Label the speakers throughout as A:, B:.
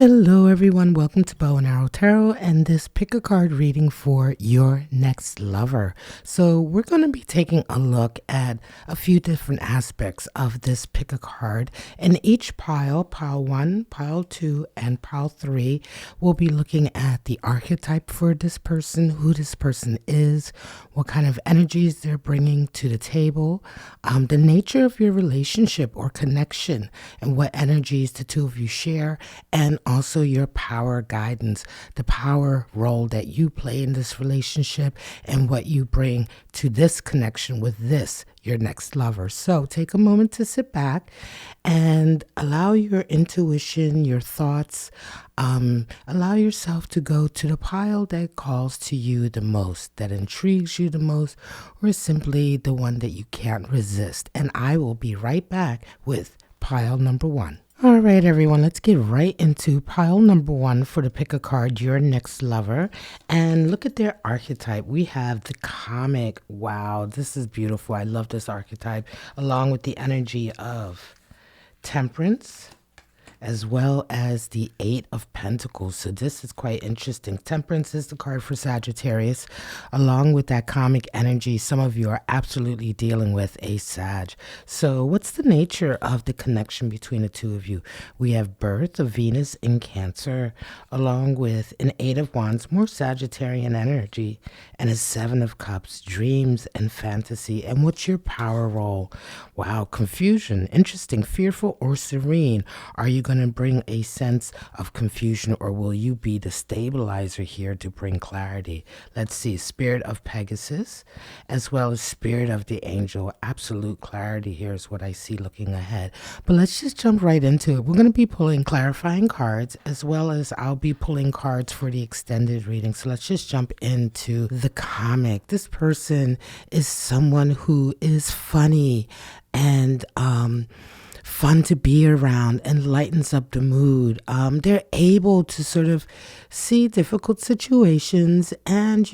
A: Hello, everyone. Welcome to Bow and Arrow Tarot and this pick a card reading for your next lover. So, we're going to be taking a look at a few different aspects of this pick a card. And each pile 1, pile 2, and pile 3, we'll be looking at the archetype for this person, who this person is, what kind of energies they're bringing to the table, the nature of your relationship or connection, and what energies the two of you share, and also your power guidance, the power role that you play in this relationship and what you bring to this connection with this, your next lover. So take a moment to sit back and allow your intuition, your thoughts, allow yourself to go to the pile that calls to you the most, that intrigues you the most, or simply the one that you can't resist. And I will be right back with pile number 1. All right, everyone, let's get right into pile number 1 for the pick a card, your next lover. And look at their archetype. We have the comic. Wow, this is beautiful. I love this archetype, along with the energy of Temperance, as well as the 8 of Pentacles. So this is quite interesting. Temperance is the card for Sagittarius. Along with that comic energy, some of you are absolutely dealing with a Sag. So what's the nature of the connection between the two of you? We have birth of Venus in Cancer, along with an 8 of Wands, more Sagittarian energy, and a 7 of Cups, dreams and fantasy. And what's your power role? Wow, confusion. Interesting. Fearful or serene? Are you going to bring a sense of confusion, or will you be the stabilizer here to bring clarity? Let's see. Spirit of Pegasus, as well as Spirit of the Angel. Absolute clarity here is what I see looking ahead. But let's just jump right into it. We're going to be pulling clarifying cards, as well as I'll be pulling cards for the extended reading. So let's just jump into the comic. This person is someone who is funny and fun to be around and lightens up the mood. They're able to sort of see difficult situations and,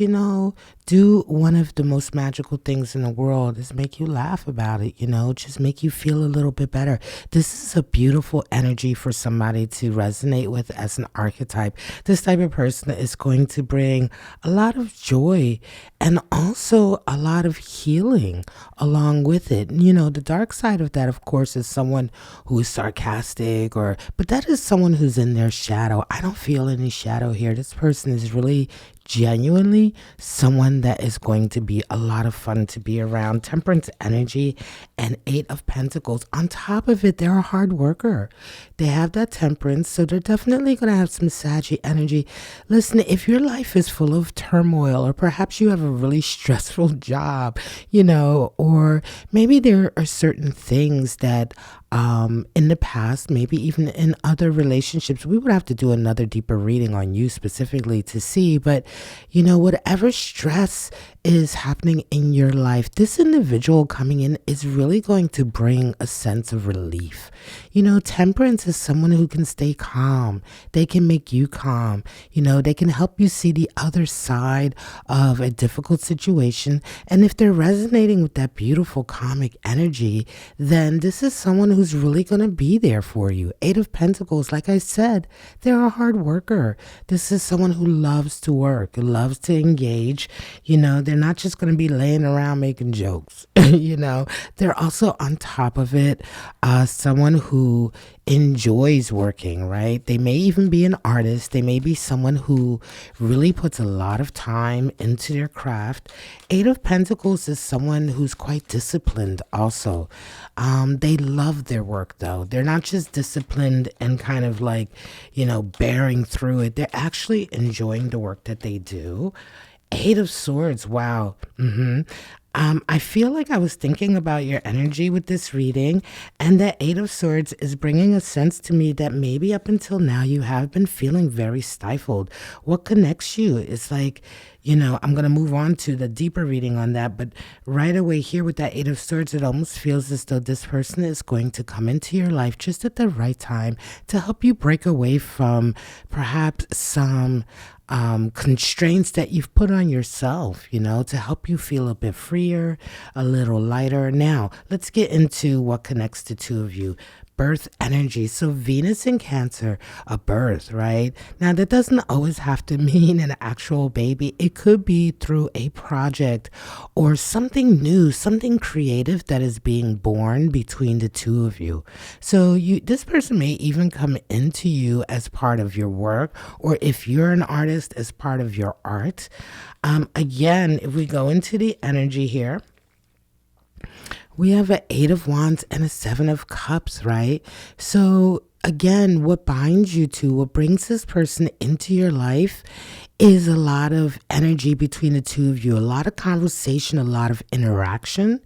A: do one of the most magical things in the world is make you laugh about it, just make you feel a little bit better. This is a beautiful energy for somebody to resonate with as an archetype. This type of person is going to bring a lot of joy and also a lot of healing along with it. The dark side of that, of course, is someone who is sarcastic, but that is someone who's in their shadow. I don't feel any shadow here. This person is really genuinely someone that is going to be a lot of fun to be around. Temperance energy and 8 of Pentacles. On top of it, they're a hard worker. They have that temperance, so they're definitely going to have some saggy energy. Listen, if your life is full of turmoil, or perhaps you have a really stressful job, or maybe there are certain things that in the past, maybe even in other relationships, we would have to do another deeper reading on you specifically to see. But, whatever stress is happening in your life, this individual coming in is really going to bring a sense of relief. Temperance is someone who can stay calm. They can make you calm. They can help you see the other side of a difficult situation. And if they're resonating with that beautiful comic energy, then this is someone who's really going to be there for you. 8 of Pentacles, like I said, they're a hard worker. This is someone who loves to work, who loves to engage. They're not just going to be laying around making jokes. They're also on top of it, someone who enjoys working, right? They may even be an artist. They may be someone who really puts a lot of time into their craft. 8 of Pentacles is someone who's quite disciplined also. They love their work, though. They're not just disciplined and kind of like, bearing through it. They're actually enjoying the work that they do. 8 of Swords. Wow. I feel like I was thinking about your energy with this reading, and that 8 of Swords is bringing a sense to me that maybe up until now you have been feeling very stifled. What connects you? It's like, I'm going to move on to the deeper reading on that, but right away here with that 8 of Swords, it almost feels as though this person is going to come into your life just at the right time to help you break away from perhaps some constraints that you've put on yourself, to help you feel a bit freer, a little lighter. Now, let's get into what connects the two of you. birth energy. So Venus in Cancer, a birth, right? Now that doesn't always have to mean an actual baby. It could be through a project or something new, something creative that is being born between the two of you. So this person may even come into you as part of your work, or if you're an artist, as part of your art. Again, if we go into the energy here, we have an 8 of Wands and a 7 of Cups, right? So again, what binds you to, what brings this person into your life is a lot of energy between the two of you, a lot of conversation, a lot of interaction.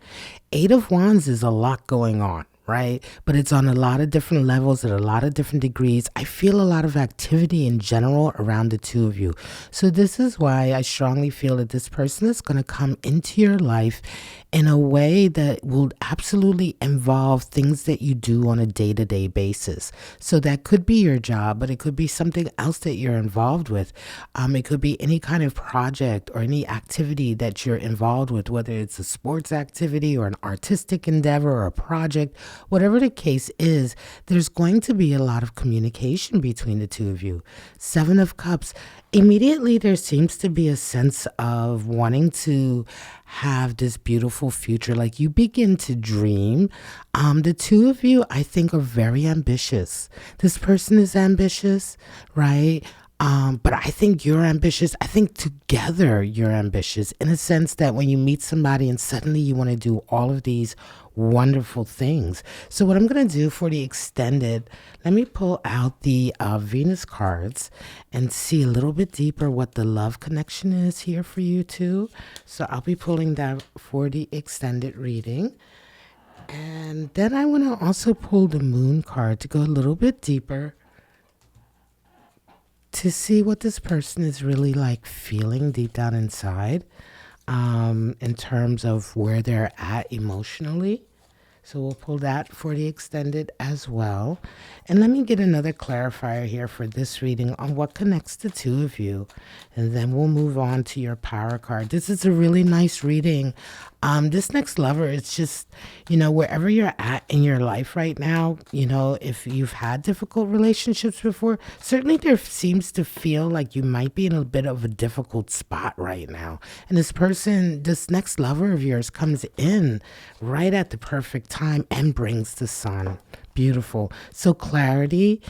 A: 8 of Wands is a lot going on, right? But it's on a lot of different levels at a lot of different degrees. I feel a lot of activity in general around the two of you. So this is why I strongly feel that this person is going to come into your life in a way that will absolutely involve things that you do on a day-to-day basis. So that could be your job, but it could be something else that you're involved with. It could be any kind of project or any activity that you're involved with, whether it's a sports activity or an artistic endeavor or a project, whatever the case is, there's going to be a lot of communication between the two of you. 7 of Cups. Immediately, there seems to be a sense of wanting to have this beautiful future. Like you begin to dream. The two of you, I think, are very ambitious. This person is ambitious, right? But I think you're ambitious. I think together you're ambitious in a sense that when you meet somebody and suddenly you want to do all of these wonderful things. So what I'm going to do for the extended, let me pull out the Venus cards and see a little bit deeper what the love connection is here for you too. So I'll be pulling that for the extended reading. And then I want to also pull the moon card to go a little bit deeper to see what this person is really like feeling deep down inside in terms of where they're at emotionally. So we'll pull that for the extended as well. And let me get another clarifier here for this reading on what connects the two of you. And then we'll move on to your power card. This is a really nice reading. This next lover, it's just, wherever you're at in your life right now, if you've had difficult relationships before, certainly there seems to feel like you might be in a bit of a difficult spot right now. And this next lover of yours comes in right at the perfect time and brings the sun. Beautiful. So clarity,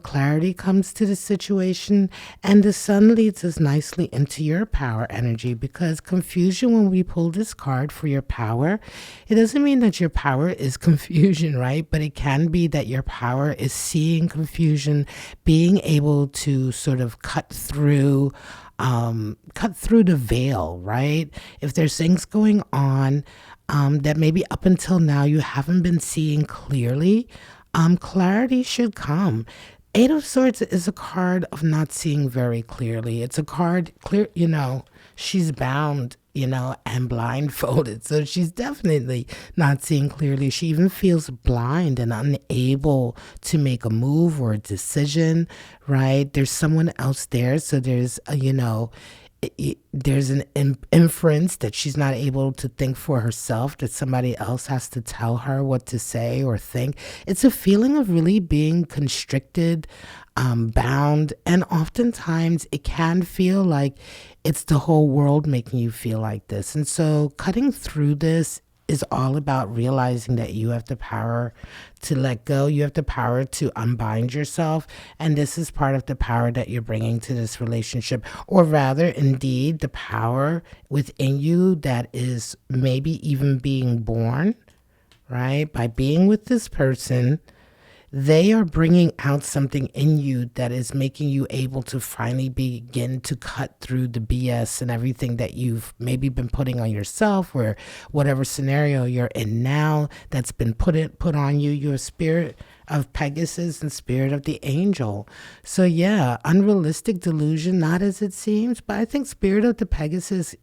A: clarity comes to the situation, and the sun leads us nicely into your power energy, because confusion, when we pull this card for your power, it doesn't mean that your power is confusion, right? But it can be that your power is seeing confusion, being able to sort of cut through the veil, right? If there's things going on that maybe up until now you haven't been seeing clearly, clarity should come. 8 of Swords is a card of not seeing very clearly. It's a card she's bound, and blindfolded. So she's definitely not seeing clearly. She even feels blind and unable to make a move or a decision, right? There's someone else there. So there's, there's an inference that she's not able to think for herself, that somebody else has to tell her what to say or think. It's a feeling of really being constricted, bound, and oftentimes it can feel like it's the whole world making you feel like this. And so cutting through this is all about realizing that you have the power to let go. You have the power to unbind yourself. And this is part of the power that you're bringing to this relationship. Or rather, indeed, the power within you that is maybe even being born, right? By being with this person, they are bringing out something in you that is making you able to finally begin to cut through the BS and everything that you've maybe been putting on yourself, or whatever scenario you're in now that's been put on you, your spirit of Pegasus and spirit of the angel. So yeah, unrealistic delusion, not as it seems, but I think spirit of the Pegasus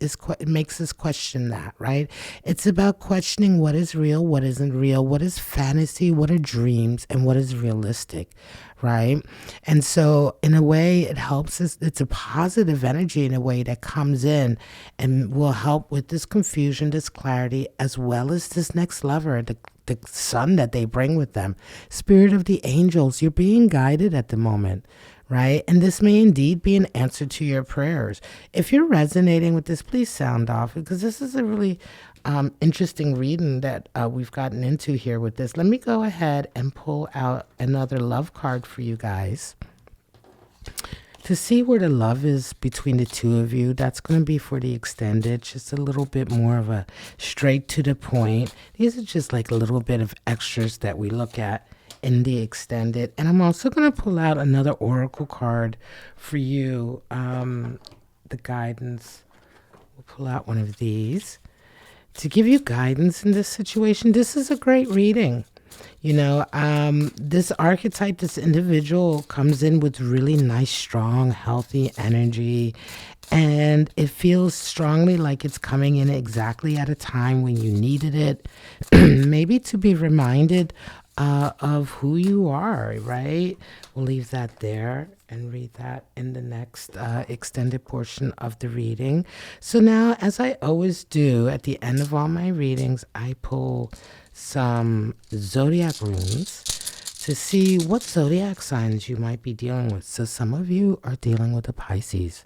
A: makes us question that, right? It's about questioning what is real, what isn't real, what is fantasy, what are dreams, and what is realistic, right? And so in a way, it helps us. It's a positive energy in a way that comes in and will help with this confusion, this clarity, as well as this next lover. the sun that they bring with them. Spirit of the angels, you're being guided at the moment, right? And this may indeed be an answer to your prayers. If you're resonating with this, please sound off, because this is a really interesting reading that we've gotten into here with this. Let me go ahead and pull out another love card for you guys to see where the love is between the two of you. That's going to be for the extended, just a little bit more of a straight to the point. These are just like a little bit of extras that we look at in the extended. And I'm also going to pull out another oracle card for you, the guidance. We'll pull out one of these to give you guidance in this situation. This is a great reading. You know, this archetype, this individual comes in with really nice, strong, healthy energy. And it feels strongly like it's coming in exactly at a time when you needed it. Maybe to be reminded of who you are, right? We'll leave that there and read that in the next extended portion of the reading. So now, as I always do at the end of all my readings, I pull some zodiac runes to see what zodiac signs you might be dealing with. So some of you are dealing with a Pisces.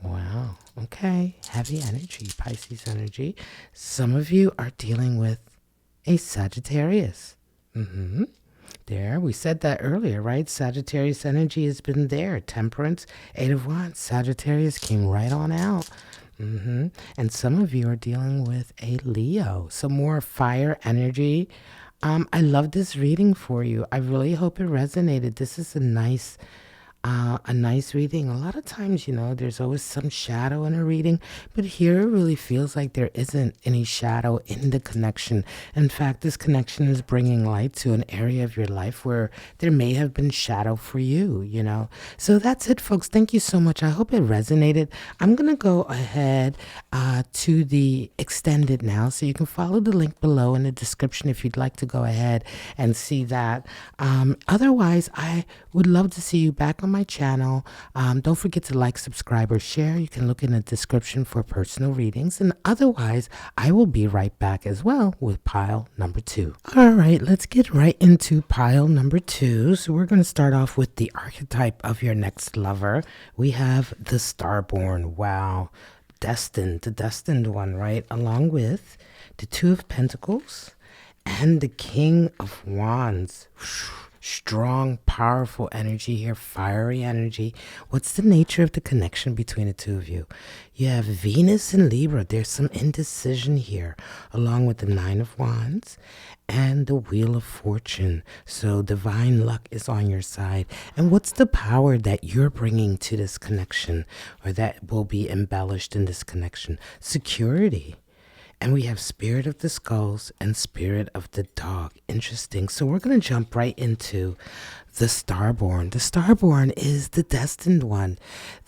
A: Wow. Okay. Heavy energy, Pisces energy. Some of you are dealing with a Sagittarius. There, we said that earlier, right? Sagittarius energy has been there. Temperance, 8 of Wands. Sagittarius came right on out. And some of you are dealing with a Leo, some more fire energy. I love this reading for you. I really hope it resonated. This is a nice reading. A lot of times, you know, there's always some shadow in a reading, but here it really feels like there isn't any shadow in the connection. In fact, this connection is bringing light to an area of your life where there may have been shadow for you, you know. So that's it, folks. Thank you so much. I hope it resonated. I'm going to go ahead to the extended now, so you can follow the link below in the description if you'd like to go ahead and see that. Otherwise, I would love to see you back on my channel. Don't forget to like, subscribe, or share. You can look in the description for personal readings. And otherwise, I will be right back as well with pile number 2. All right, let's get right into pile number 2. So we're going to start off with the archetype of your next lover. We have the Starborn. Wow. Destined, the destined one, right? Along with the 2 of Pentacles and the King of Wands. Strong, powerful energy here, fiery energy. What's the nature of the connection between the two of you? You have Venus and Libra. There's some indecision here, along with the 9 of Wands and the Wheel of Fortune. So divine luck is on your side. And what's the power that you're bringing to this connection, or that will be embellished in this connection? Security. And we have Spirit of the Skulls and Spirit of the Dog. Interesting. So we're going to jump right into the Starborn. The Starborn is the destined one.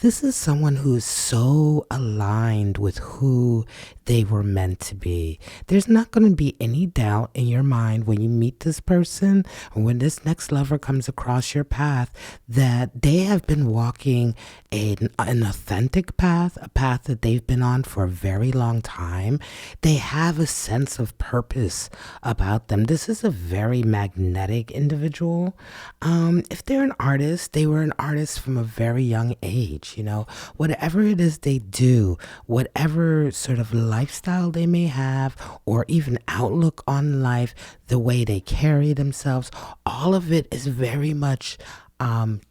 A: This is someone who is so aligned with who they were meant to be. There's not going to be any doubt in your mind when you meet this person, or when this next lover comes across your path, that they have been walking an authentic path, a path that they've been on for a very long time. They have a sense of purpose about them. This is a very magnetic individual. If they're an artist, they were an artist from a very young age, you know. Whatever it is they do, whatever sort of lifestyle they may have, or even outlook on life, the way they carry themselves, all of it is very much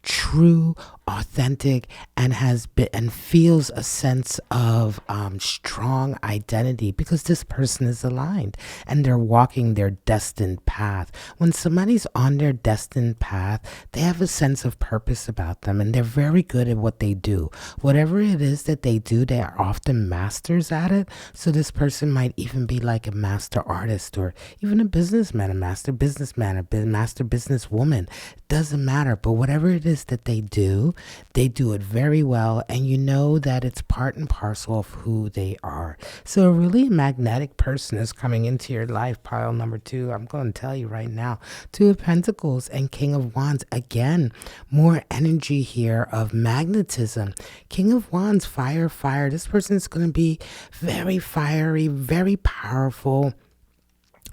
A: true, authentic, and has been and feels a sense of strong identity, because this person is aligned and they're walking their destined path. When somebody's on their destined path, they have a sense of purpose about them, and they're very good at what they do. Whatever it is that they do, they are often masters at it. So this person might even be like a master artist, or even a businessman, a master businessman, a master businesswoman. Doesn't matter, but whatever it is that they do it very well, and you know that it's part and parcel of who they are. So a really magnetic person is coming into your life, pile number 2. I'm going to tell you right now, 2 of Pentacles and King of Wands. Again, more energy here of magnetism. King of Wands, fire, fire. This person is going to be very fiery, very powerful.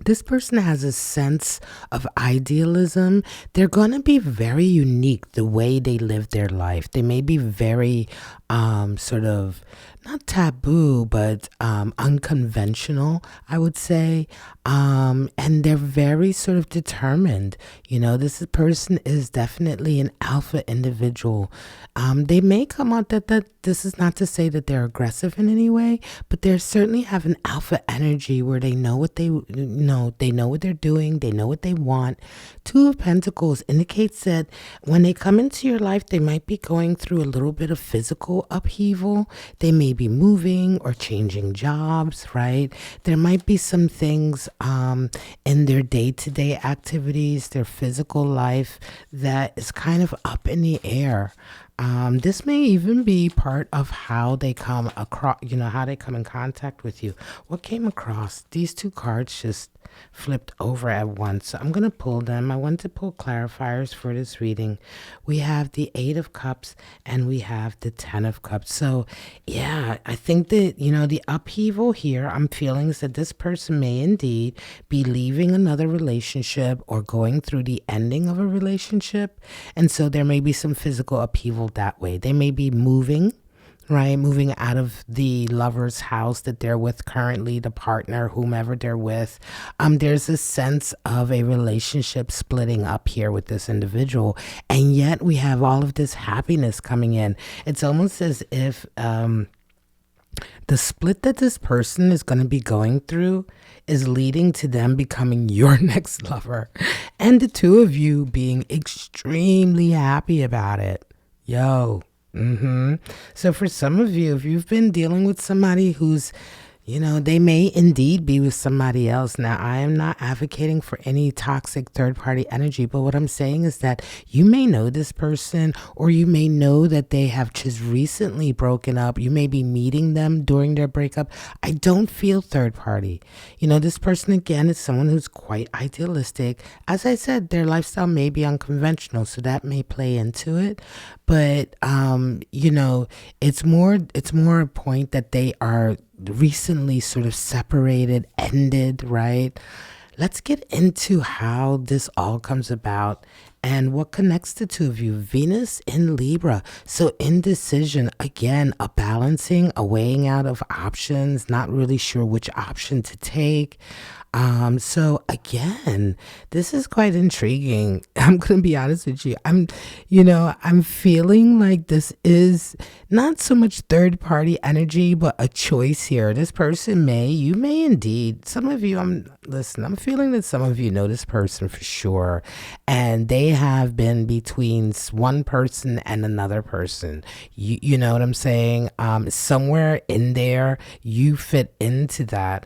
A: This person has a sense of idealism. They're going to be very unique the way they live their life. They may be very sort of not taboo, but unconventional, I would say. And they're very sort of determined. Person is definitely an alpha individual. They may come out that this is not to say that they're aggressive in any way, but they certainly have an alpha energy where they know what they know what they're doing, they know what they want. Two of Pentacles indicates that when they come into your life, they might be going through a little bit of physical upheaval. They may be moving or changing jobs, right? There might be some things in their day-to-day activities, their physical life, that is kind of up in the air. This may even be part of how they come across, how they come in contact with you. What came across? These two cards just flipped over at once. So I'm going to pull them. I want to pull clarifiers for this reading. We have the Eight of Cups and we have the Ten of Cups. So yeah, I think that, the upheaval here I'm feeling is that this person may indeed be leaving another relationship or going through the ending of a relationship. And so there may be some physical upheaval that way. They may be moving, right? Moving out of the lover's house that they're with currently, the partner, whomever they're with. There's a sense of a relationship splitting up here with this individual. And yet we have all of this happiness coming in. It's almost as if the split that this person is going to be going through is leading to them becoming your next lover. And the two of you being extremely happy about it. Yo. So for some of you, if you've been dealing with somebody who's, they may indeed be with somebody else. Now, I am not advocating for any toxic third-party energy, but what I'm saying is that you may know this person, or you may know that they have just recently broken up. You may be meeting them during their breakup. I don't feel third-party. This person, again, is someone who's quite idealistic. As I said, their lifestyle may be unconventional, so that may play into it. But, it's more a point that they are recently sort of separated, ended, right? Let's get into how this all comes about and what connects the two of you. Venus in Libra. So indecision, again, a balancing, a weighing out of options, not really sure which option to take. So again, this is quite intriguing. I'm going to be honest with you. I'm feeling like this is not so much third party energy, but a choice here. This person you may indeed, some of you, I'm feeling that some of you know this person for sure. And they have been between one person and another person. You know what I'm saying? Somewhere in there, you fit into that.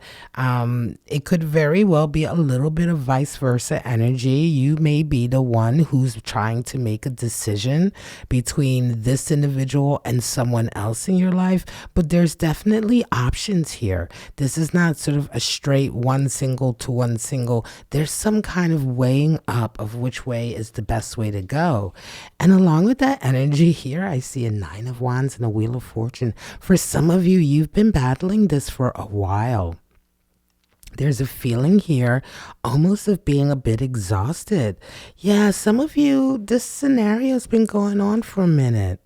A: It could very well be a little bit of vice versa energy. You may be the one who's trying to make a decision between this individual and someone else in your life, but there's definitely options here. This is not sort of a straight one single to one single. There's some kind of weighing up of which way is the best way to go. And along with that energy here, I see a Nine of Wands and a Wheel of Fortune. For some of you, you've been battling this for a while. There's a feeling here almost of being a bit exhausted. Yeah, some of you, this scenario's been going on for a minute.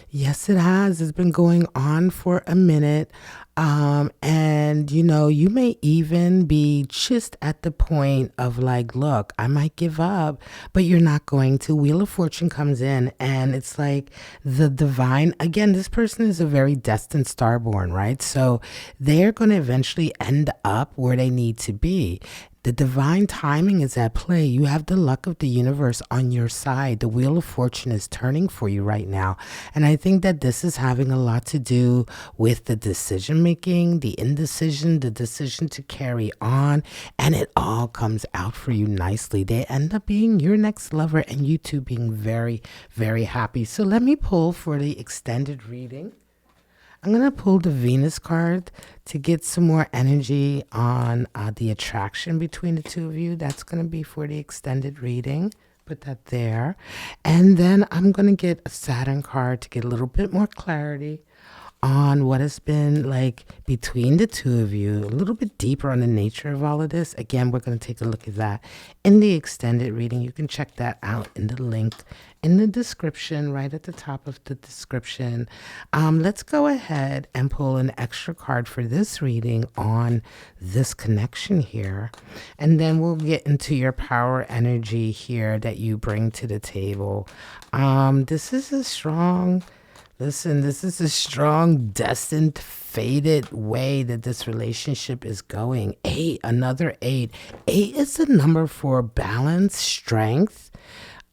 A: Yes, it has. It's been going on for a minute. And you may even be just at the point of like, look, I might give up, but you're not going to. Wheel of Fortune comes in and it's like the divine, again, this person is a very destined starborn, right? So they're going to eventually end up where they need to be. The divine timing is at play. You have the luck of the universe on your side. The Wheel of Fortune is turning for you right now. And I think that this is having a lot to do with the decision making, the indecision, the decision to carry on. And it all comes out for you nicely. They end up being your next lover and you two being very, very happy. So let me pull for the extended reading. I'm going to pull the Venus card to get some more energy on the attraction between the two of you. That's going to be for the extended reading. Put that there. And then I'm going to get a Saturn card to get a little bit more clarity on what has been like between the two of you, a little bit deeper on the nature of all of this. Again, we're going to take a look at that in the extended reading. You can check that out in the link in the description, right at the top of the description. Let's go ahead and pull an extra card for this reading on this connection here. And then we'll get into your power energy here that you bring to the table. This is a strong... Listen, this is a strong, destined, fated way that this relationship is going. 8, another 8. 8 is the number for balance, strength.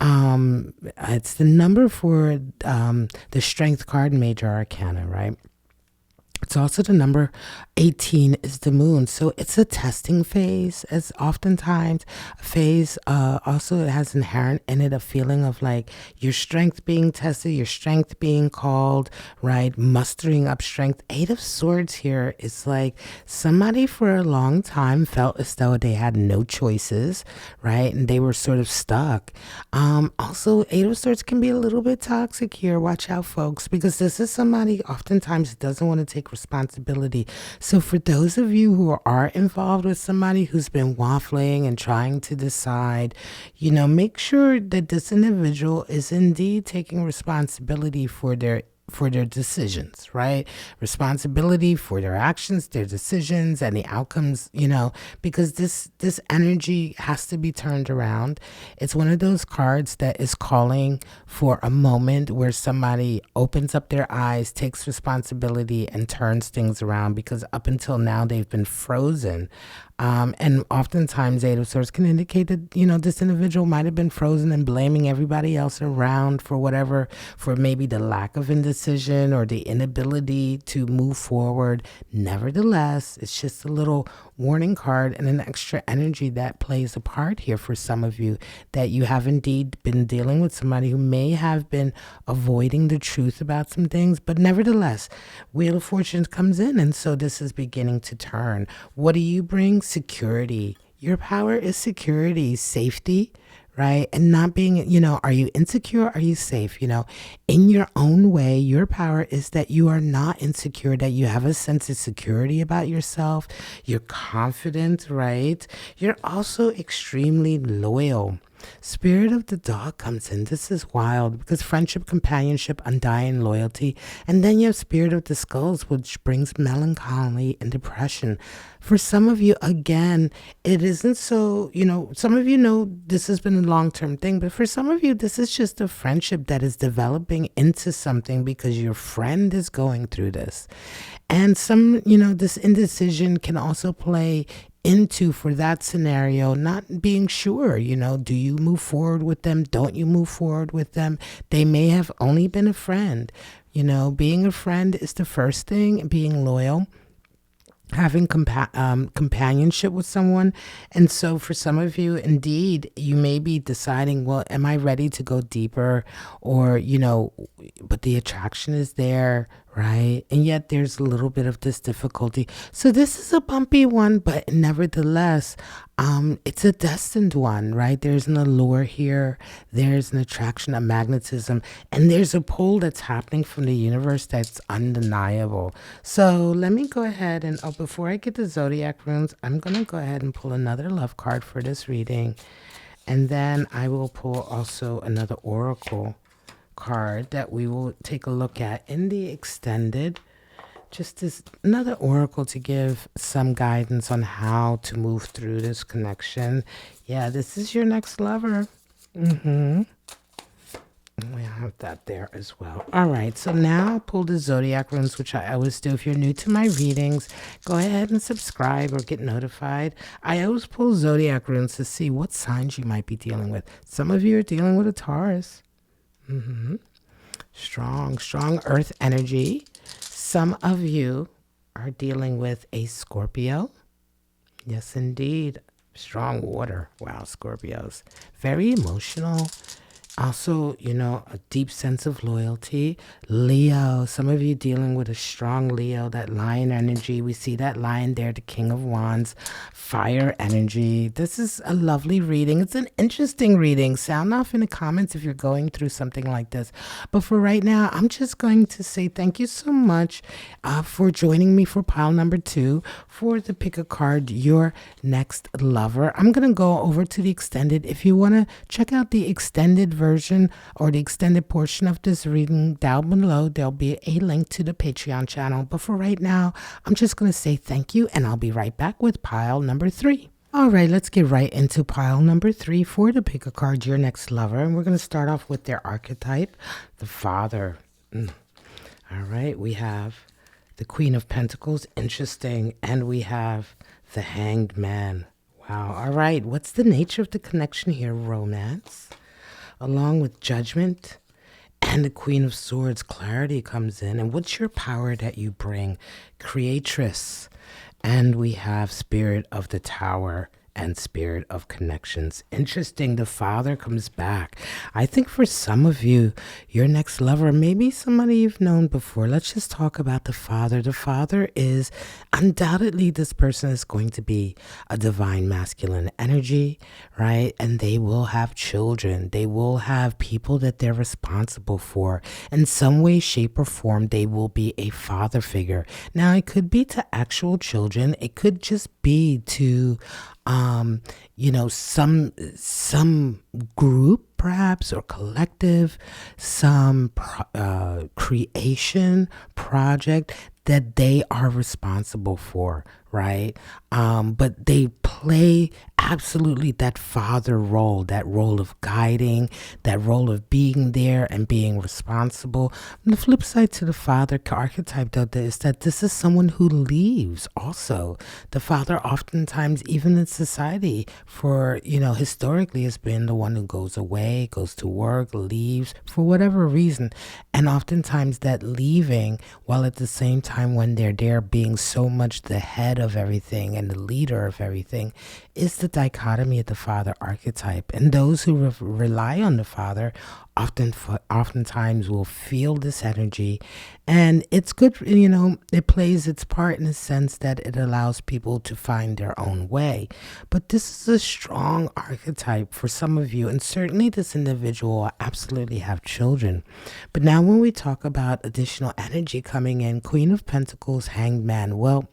A: It's the number for the strength card in Major Arcana, right? It's also the number 18 is the moon. So it's a testing phase, as oftentimes a phase. Also, it has inherent in it a feeling of like your strength being tested, your strength being called, right? Mustering up strength. 8 of Swords here is like somebody for a long time felt as though they had no choices, right? And they were sort of stuck. Also, 8 of Swords can be a little bit toxic here. Watch out, folks, because this is somebody oftentimes doesn't want to take responsibility. So for those of you who are involved with somebody who's been waffling and trying to decide, make sure that this individual is indeed taking responsibility for their decisions, right? Responsibility for their actions, their decisions, and the outcomes, because this energy has to be turned around. It's one of those cards that is calling for a moment where somebody opens up their eyes, takes responsibility, and turns things around, because up until now they've been frozen. And oftentimes 8 of Swords can indicate that, this individual might have been frozen and blaming everybody else around for whatever, for maybe the lack of indecision or the inability to move forward. Nevertheless, it's just a little warning card and an extra energy that plays a part here for some of you, that you have indeed been dealing with somebody who may have been avoiding the truth about some things, but nevertheless, Wheel of Fortune comes in, and so this is beginning to turn. What do you bring? Security. Your power is security, safety, right? And not being, are you insecure? Are you safe? In your own way, your power is that you are not insecure, that you have a sense of security about yourself. You're confident, right? You're also extremely loyal. Spirit of the Dog comes in. This is wild, because friendship, companionship, undying loyalty. And then you have Spirit of the Skulls, which brings melancholy and depression. For some of you, again, it isn't so, some of you know this has been a long-term thing, but for some of you, this is just a friendship that is developing into something because your friend is going through this. And this indecision can also play into, for that scenario, not being sure, do you move forward with them? Don't you move forward with them? They may have only been a friend. Being a friend is the first thing, being loyal, having companionship with someone. And so for some of you, indeed, you may be deciding, well, am I ready to go deeper? Or, but the attraction is there, right? And yet there's a little bit of this difficulty. So this is a bumpy one, but nevertheless, it's a destined one, right? There's an allure here. There's an attraction, a magnetism, and there's a pull that's happening from the universe that's undeniable. So let me go ahead and, before I get the Zodiac runes, I'm going to go ahead and pull another love card for this reading. And then I will pull also another oracle card that we will take a look at in the extended. Just as another oracle to give some guidance on how to move through this connection. Yeah, this is your next lover. We have that there as well. All right, so now I'll pull the Zodiac runes, which I always do. If you're new to my readings, go ahead and subscribe or get notified. I always pull Zodiac runes to see what signs you might be dealing with. Some of you are dealing with a Taurus. Strong earth energy. Some of you are dealing with a Scorpio. Yes, indeed. Strong water. Wow, Scorpios. Very emotional. Also, a deep sense of loyalty. Leo, some of you dealing with a strong Leo, that lion energy. We see that lion there, the King of Wands, fire energy. This is a lovely reading. It's an interesting reading. Sound off in the comments if you're going through something like this. But for right now, I'm just going to say thank you so much for joining me for pile number 2 for the pick a card, your next lover. I'm going to go over to the extended. If you want to check out the extended version or the extended portion of this reading down below, there'll be a link to the Patreon channel. But for right now, I'm just going to say thank you, and I'll be right back with pile number 3. All right, let's get right into pile number 3 for the pick a card, your next lover. And we're going to start off with their archetype, the father. All right, we have the Queen of Pentacles, interesting, and we have the Hanged Man. Wow. All right, what's the nature of the connection here? Romance, along with Judgment, and the Queen of Swords. Clarity comes in. And what's your power that you bring? Creatress. And we have Spirit of the Tower and Spirit of Connections. Interesting. The father comes back. I think for some of you, your next lover, maybe somebody you've known before. Let's just talk about the father. The father is undoubtedly, this person is going to be a divine masculine energy, right? And they will have children. They will have people that they're responsible for. In some way, shape, or form, they will be a father figure. Now, it could be to actual children. It could just be to some group perhaps, or collective, some creation project that they are responsible for, right? But they play absolutely that father role, that role of guiding, that role of being there and being responsible. And the flip side to the father archetype, though, is that this is someone who leaves also. The father oftentimes, even in society, for, historically has been the one who goes away, goes to work, leaves for whatever reason. And oftentimes that leaving, while at the same time when they're there being so much the head of everything and the leader of everything, is the dichotomy of the father archetype. And those who rely on the father oftentimes will feel this energy. And it's good, it plays its part in the sense that it allows people to find their own way. But this is a strong archetype for some of you, and certainly this individual will absolutely have children. But now when we talk about additional energy coming in, Queen of Pentacles, Hanged Man, well,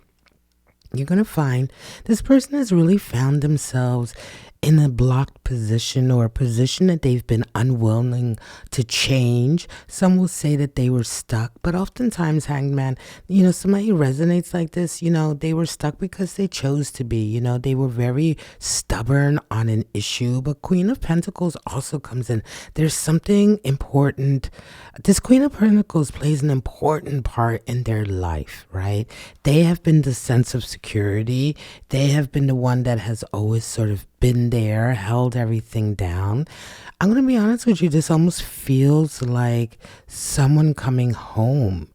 A: you're going to find this person has really found themselves in a blocked position, or a position that they've been unwilling to change. Some will say that they were stuck, but oftentimes, Hanged Man, somebody who resonates like this, they were stuck because they chose to be, they were very stubborn on an issue. But Queen of Pentacles also comes in. There's something important. This Queen of Pentacles plays an important part in their life, right? They have been the sense of security. They have been the one that has always sort of been there, held everything down. I'm going to be honest with you, this almost feels like someone coming home,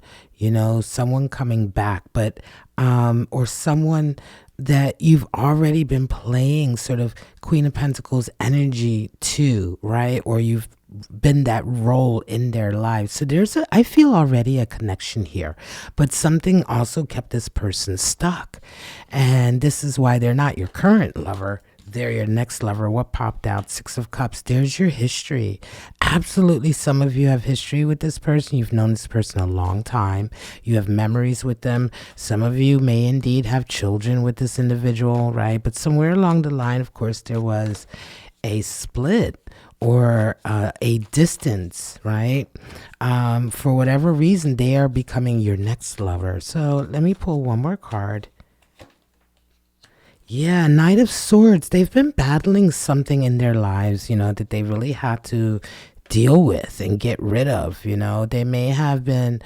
A: someone coming back, but or someone that you've already been playing sort of Queen of Pentacles energy to, right? Or you've been that role in their lives. So I feel already a connection here, but something also kept this person stuck. And this is why they're not your current lover. They're your next lover. What popped out? Six of Cups. There's your history. Absolutely. Some of you have history with this person. You've known this person a long time. You have memories with them. Some of you may indeed have children with this individual, right? But somewhere along the line, of course, there was a split or a distance, right? For whatever reason, they are becoming your next lover. So let me pull one more card. Yeah, Knight of Swords. They've been battling something in their lives, that they really had to deal with and get rid of. They may have been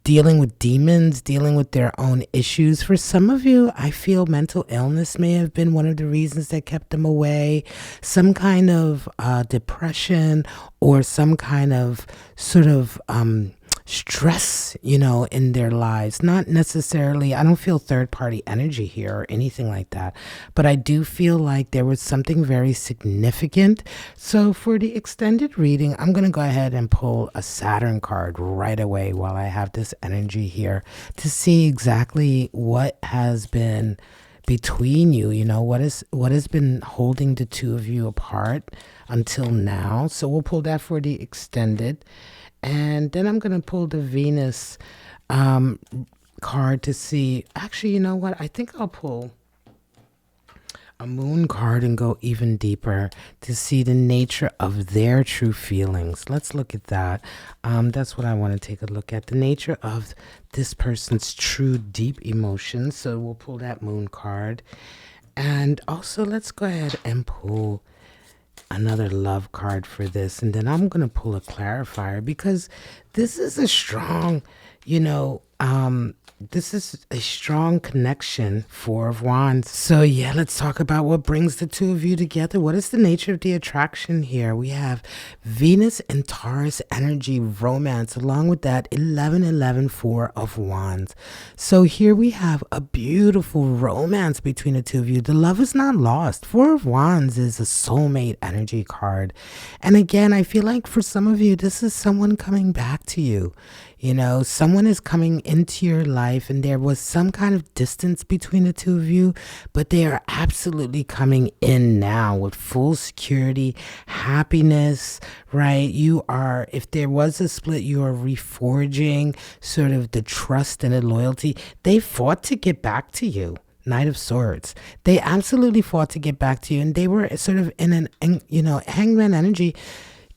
A: dealing with demons, dealing with their own issues. For some of you, I feel mental illness may have been one of the reasons that kept them away. Some kind of depression, or some kind of sort of stress, in their lives. Not necessarily, I don't feel third party energy here or anything like that, but I do feel like there was something very significant. So for the extended reading, I'm going to go ahead and pull a Saturn card right away while I have this energy here to see exactly what has been between you, what has been holding the two of you apart until now. So we'll pull that for the extended. And then I'm going to pull the Venus card to see. Actually, you know what? I think I'll pull a Moon card and go even deeper to see the nature of their true feelings. Let's look at that. That's what I want to take a look at. The nature of this person's true deep emotions. So we'll pull that Moon card. And also let's go ahead and pull another love card for this, and then I'm gonna pull a clarifier because this is a strong, this is a strong connection. Four of Wands. So yeah, let's talk about what brings the two of you together. What is the nature of the attraction here? We have Venus and Taurus energy, romance, along with that 11-11, Four of Wands. So here we have a beautiful romance between the two of you. The love is not lost. Four of Wands is a soulmate energy card. And again, I feel like for some of you, this is someone coming back to you. Someone is coming into your life and there was some kind of distance between the two of you, but they are absolutely coming in now with full security, happiness, right? If there was a split, you are reforging sort of the trust and the loyalty. They fought to get back to you. Knight of Swords. They absolutely fought to get back to you, and they were sort of in hangman energy.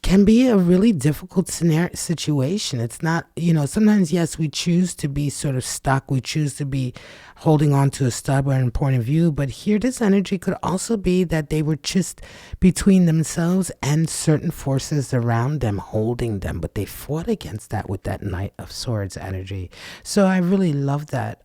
A: Can be a really difficult situation. It's not, sometimes, yes, we choose to be sort of stuck. We choose to be holding on to a stubborn point of view. But here, this energy could also be that they were just between themselves and certain forces around them holding them. But they fought against that with that Knight of Swords energy. So I really love that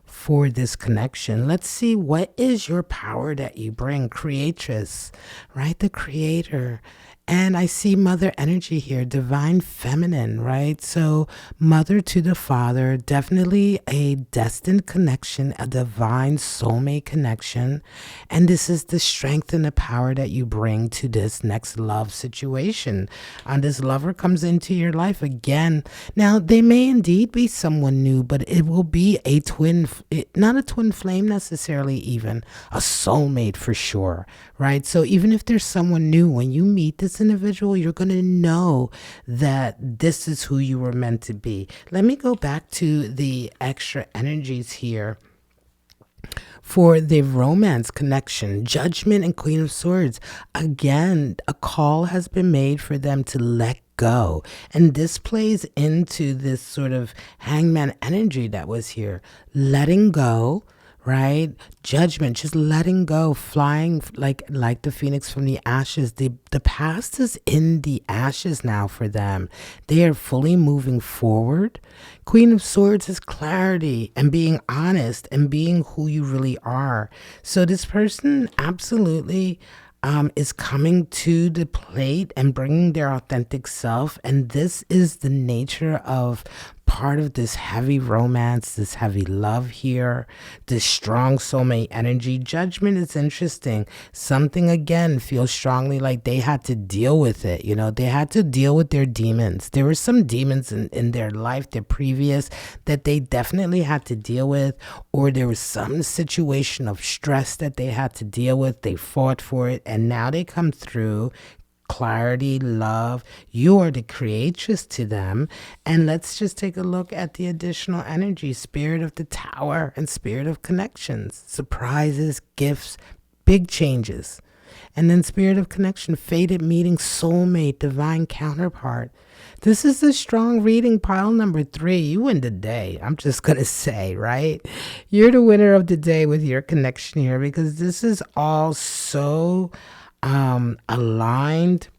A: for this connection. Let's see, what is your power that you bring? Creatress, right? The creator. And I see mother energy here, divine feminine, right? So mother to the father, definitely a destined connection, a divine soulmate connection. And this is the strength and the power that you bring to this next love situation. And this lover comes into your life again. Now, they may indeed be someone new, but it will be a not a twin flame necessarily even, a soulmate for sure, right? So even if there's someone new, when you meet this individual, you're going to know that this is who you were meant to be. Let me go back to the extra energies here for the romance connection. Judgment and Queen of Swords. Again, a call has been made for them to let go. And this plays into this sort of hangman energy that was here. Letting go, right? Judgment, just letting go, flying like the phoenix from the ashes. The past is in the ashes now for them. They are fully moving forward. Queen of Swords is clarity and being honest and being who you really are. So this person absolutely is coming to the plate and bringing their authentic self. And this is the nature of part of this heavy romance, this heavy love here, this strong soulmate energy. Judgment is interesting. Something, again, feels strongly like they had to deal with it. They had to deal with their demons. There were some demons in their life, their previous, that they definitely had to deal with, or there was some situation of stress that they had to deal with. They fought for it, and now they come through. Clarity, love. You are the creatress to them. And let's just take a look at the additional energy. Spirit of the Tower and Spirit of Connections. Surprises, gifts, big changes. And then Spirit of Connection, fated meeting, soulmate, divine counterpart. This is a strong reading, pile number 3. You win the day. I'm just going to say, right? You're the winner of the day with your connection here, because this is all so aligned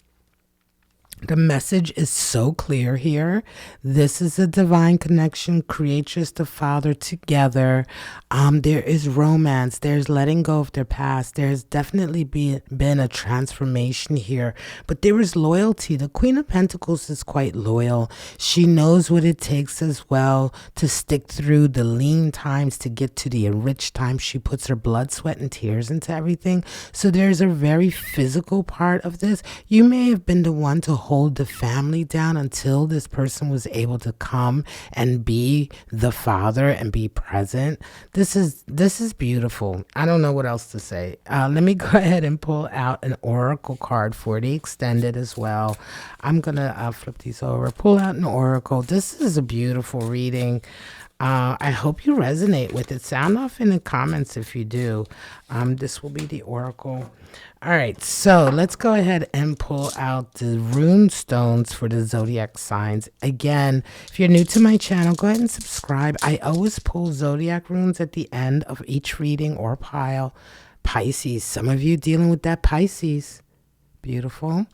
A: The message is so clear here. This is a divine connection, creatress to father together. There is romance. There's letting go of their past. There's definitely been a transformation here, but there is loyalty. The Queen of Pentacles is quite loyal. She knows what it takes as well to stick through the lean times to get to the enriched times. She puts her blood, sweat, and tears into everything. So there's a very physical part of this. You may have been the one to hold the family down until this person was able to come and be the father and be present. This is beautiful. I don't know what else to say. Let me go ahead and pull out an oracle card for the extended as well. I'm gonna flip these over, pull out an oracle. This is a beautiful reading. I hope you resonate with it. Sound off in the comments if you do. This will be the oracle. All right, so let's go ahead and pull out the rune stones for the zodiac signs. Again, if you're new to my channel, go ahead and subscribe. I always pull zodiac runes at the end of each reading or pile. Pisces, some of you dealing with that Pisces. Beautiful.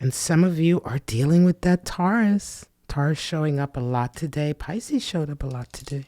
A: And some of you are dealing with that Taurus. Taurus showing up a lot today. Pisces showed up a lot today.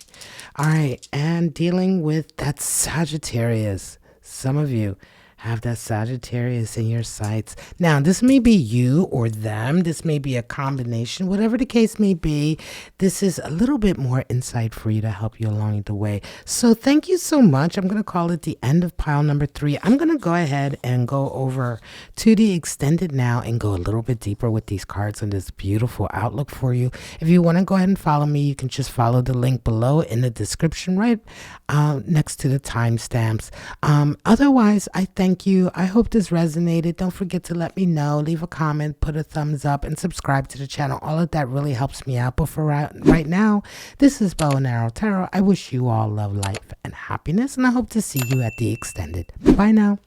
A: All right, and dealing with that Sagittarius. Some of you have that Sagittarius in your sights. Now, this may be you or them. This may be a combination. Whatever the case may be, this is a little bit more insight for you to help you along the way. So thank you so much. I'm going to call it the end of pile number 3. I'm going to go ahead and go over to the extended now and go a little bit deeper with these cards on this beautiful outlook for you. If you want to go ahead and follow me, you can just follow the link below in the description right next to the timestamps. Otherwise, I thank you. I hope this resonated. Don't forget to let me know. Leave a comment, put a thumbs up, and subscribe to the channel. All of that really helps me out. But for right now, this is Bow and Arrow Tarot. I wish you all love, life, and happiness, and I hope to see you at the extended. Bye now.